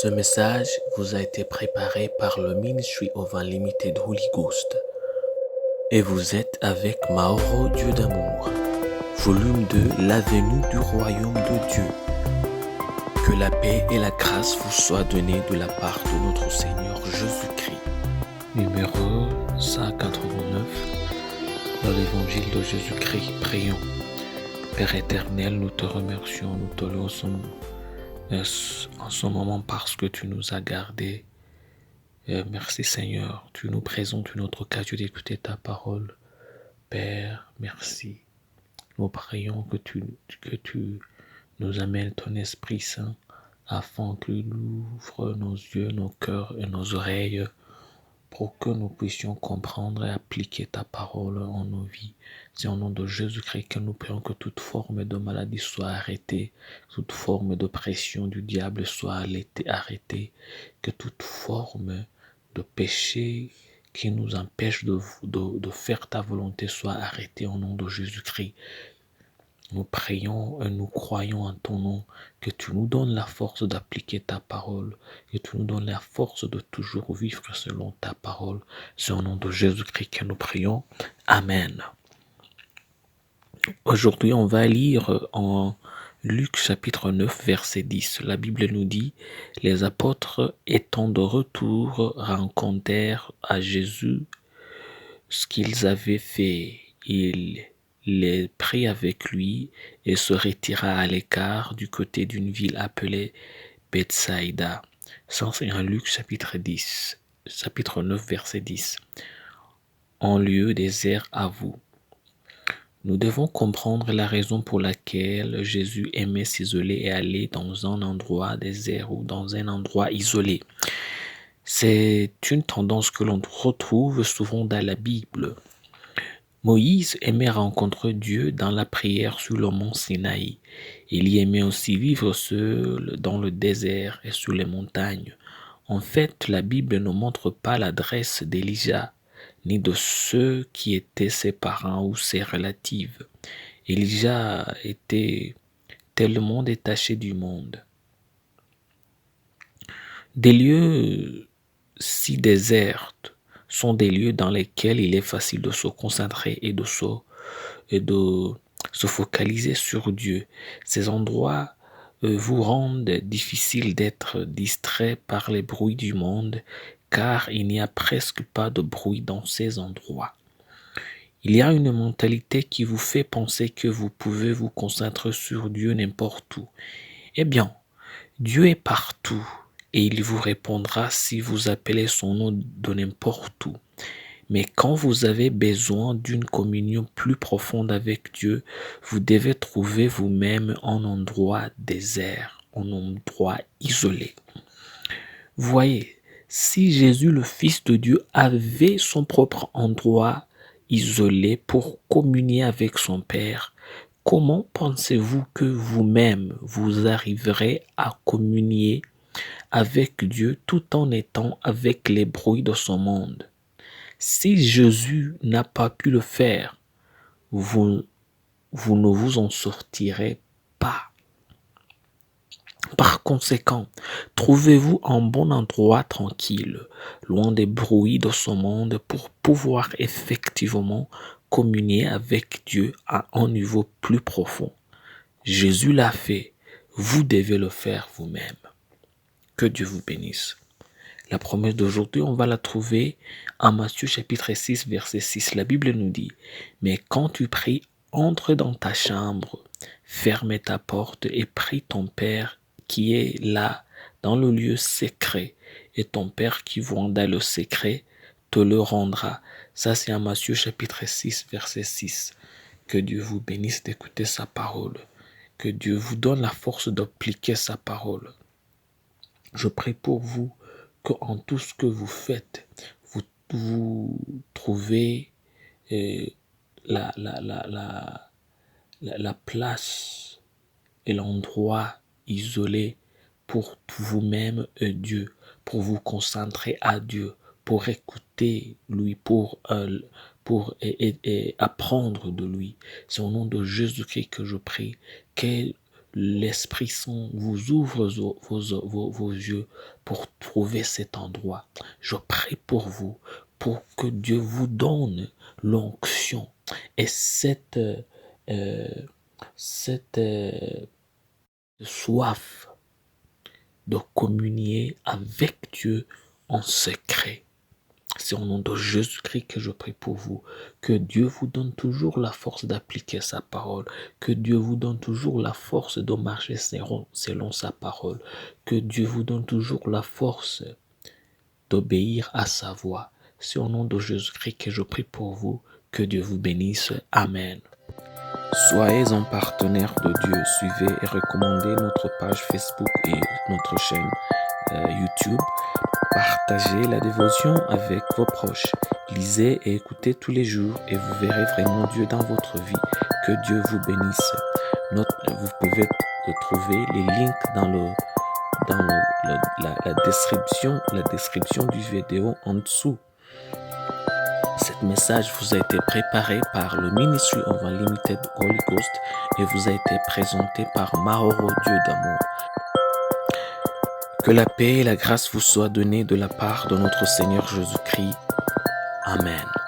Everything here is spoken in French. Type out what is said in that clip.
Ce message vous a été préparé par le Ministry of Unlimited Holy Ghost et vous êtes avec Mauro Dieu d'amour, volume 2, la venue du royaume de Dieu. Que la paix et la grâce vous soient données de la part de notre Seigneur Jésus-Christ. Numéro 189 dans l'évangile de Jésus-Christ. Prions. Père éternel, nous te remercions, nous te louons en ce moment parce que tu nous as gardés. Merci Seigneur, tu nous présentes une autre occasion d'écouter ta parole. Père, merci. Nous prions que tu nous amènes ton Esprit Saint afin qu'il ouvre nos yeux, nos cœurs et nos oreilles pour que nous puissions comprendre et appliquer ta parole en nos vies. C'est au nom de Jésus-Christ que nous prions que toute forme de maladie soit arrêtée, toute forme de pression du diable soit arrêtée, que toute forme de péché qui nous empêche de faire ta volonté soit arrêtée au nom de Jésus-Christ. Nous prions et nous croyons en ton nom, que tu nous donnes la force d'appliquer ta parole, que tu nous donnes la force de toujours vivre selon ta parole. C'est au nom de Jésus-Christ que nous prions. Amen. Aujourd'hui, on va lire en Luc chapitre 9, verset 10. La Bible nous dit, « Les apôtres étant de retour rencontrèrent à Jésus ce qu'ils avaient fait. Il les prit avec lui et se retira à l'écart du côté d'une ville appelée Bethsaïda. » Ça, c'est en Luc chapitre 9, verset 10. En lieu désert à vous. Nous devons comprendre la raison pour laquelle Jésus aimait s'isoler et aller dans un endroit désert ou dans un endroit isolé. C'est une tendance que l'on retrouve souvent dans la Bible. Moïse aimait rencontrer Dieu dans la prière sur le mont Sinaï. Il y aimait aussi vivre seul dans le désert et sur les montagnes. En fait, la Bible ne montre pas l'adresse d'Élisha, ni de ceux qui étaient ses parents ou ses relatives. Élisha était tellement détaché du monde. Des lieux si déserts sont des lieux dans lesquels il est facile de se concentrer et de se focaliser sur Dieu. Ces endroits vous rendent difficile d'être distrait par les bruits du monde, car il n'y a presque pas de bruit dans ces endroits. Il y a une mentalité qui vous fait penser que vous pouvez vous concentrer sur Dieu n'importe où. Eh bien, Dieu est partout et il vous répondra si vous appelez son nom de n'importe où. Mais quand vous avez besoin d'une communion plus profonde avec Dieu, vous devez trouver vous-même un endroit désert, un endroit isolé. Voyez, si Jésus, le Fils de Dieu, avait son propre endroit isolé pour communier avec son Père, comment pensez-vous que vous-même vous arriverez à communier avec Dieu tout en étant avec les bruits de ce monde? Si Jésus n'a pas pu le faire, vous ne vous en sortirez pas. Par conséquent, trouvez-vous un bon endroit tranquille, loin des bruits de ce monde pour pouvoir effectivement communier avec Dieu à un niveau plus profond. Jésus l'a fait, vous devez le faire vous-même. Que Dieu vous bénisse. La promesse d'aujourd'hui, on va la trouver en Matthieu chapitre 6, verset 6. La Bible nous dit, « Mais quand tu pries, entre dans ta chambre, ferme ta porte et prie ton Père qui est là dans le lieu secret, et ton Père qui voit dans le secret te le rendra. » Ça, c'est en Matthieu chapitre 6, verset 6. Que Dieu vous bénisse d'écouter sa parole. Que Dieu vous donne la force d'appliquer sa parole. Je prie pour vous que en tout ce que vous faites, vous trouvez la place et l'endroit isolé pour vous-même et Dieu, pour vous concentrer à Dieu, pour écouter lui, pour apprendre de lui. C'est au nom de Jésus-Christ que je prie, que l'Esprit Saint vous ouvre vos yeux pour trouver cet endroit. Je prie pour vous, pour que Dieu vous donne l'onction et cette soif de communier avec Dieu en secret. C'est au nom de Jésus-Christ que je prie pour vous. Que Dieu vous donne toujours la force d'appliquer sa parole. Que Dieu vous donne toujours la force de marcher selon sa parole. Que Dieu vous donne toujours la force d'obéir à sa voix. C'est au nom de Jésus-Christ que je prie pour vous. Que Dieu vous bénisse. Amen. Soyez un partenaire de Dieu. Suivez et recommandez notre page Facebook et notre chaîne YouTube. Partagez la dévotion avec vos proches. Lisez et écoutez tous les jours et vous verrez vraiment Dieu dans votre vie. Que Dieu vous bénisse. Vous pouvez trouver les links dans la description du vidéo en dessous. Cet message vous a été préparé par le Ministry of Unlimited Holy Ghost et vous a été présenté par Maoro Dieu d'amour. Que la paix et la grâce vous soient données de la part de notre Seigneur Jésus-Christ. Amen.